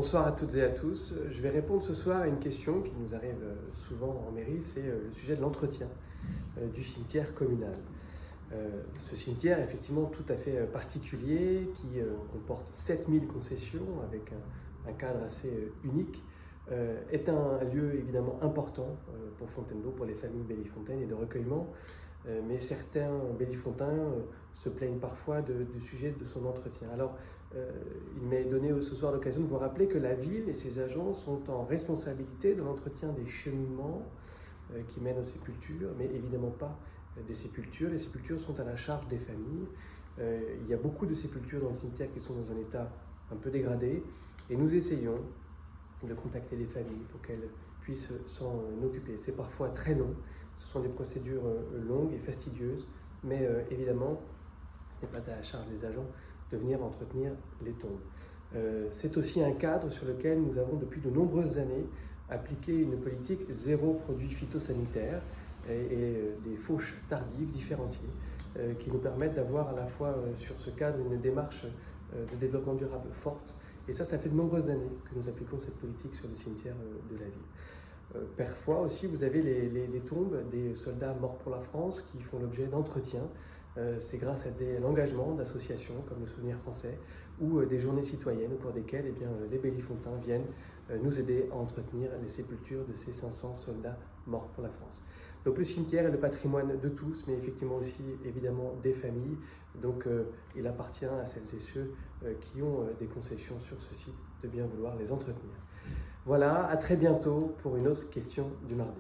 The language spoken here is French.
Bonsoir à toutes et à tous. Je vais répondre ce soir à une question qui nous arrive souvent en mairie, c'est le sujet de l'entretien du cimetière communal. Ce cimetière est effectivement tout à fait particulier, qui comporte 7000 concessions avec un cadre assez unique, est un lieu évidemment important pour Fontainebleau, pour les familles Bellifontaine et de recueillement. Mais certains Bellifontains se plaignent parfois du sujet de son entretien. Alors, il m'est donné ce soir l'occasion de vous rappeler que la ville et ses agents sont en responsabilité de l'entretien des cheminements qui mènent aux sépultures, mais évidemment pas des sépultures. Les sépultures sont à la charge des familles. Il y a beaucoup de sépultures dans le cimetière qui sont dans un état un peu dégradé, et nous essayons de contacter les familles pour qu'elles puissent s'en occuper. C'est parfois très long, ce sont des procédures longues et fastidieuses, mais évidemment, ce n'est pas à la charge des agents de venir entretenir les tombes. C'est aussi un cadre sur lequel nous avons depuis de nombreuses années appliqué une politique zéro produit phytosanitaire et des fauches tardives différenciées qui nous permettent d'avoir à la fois sur ce cadre une démarche de développement durable forte. Et ça fait de nombreuses années que nous appliquons cette politique sur le cimetière de la ville. Parfois aussi, vous avez les tombes des soldats morts pour la France qui font l'objet d'entretien. C'est grâce à l'engagement d'associations comme le Souvenir Français ou des journées citoyennes au cours desquelles les Bellifontains viennent nous aider à entretenir les sépultures de ces 500 soldats morts pour la France. Donc le cimetière est le patrimoine de tous, mais effectivement aussi évidemment des familles. Donc il appartient à celles et ceux qui ont des concessions sur ce site de bien vouloir les entretenir. Voilà, à très bientôt pour une autre question du mardi.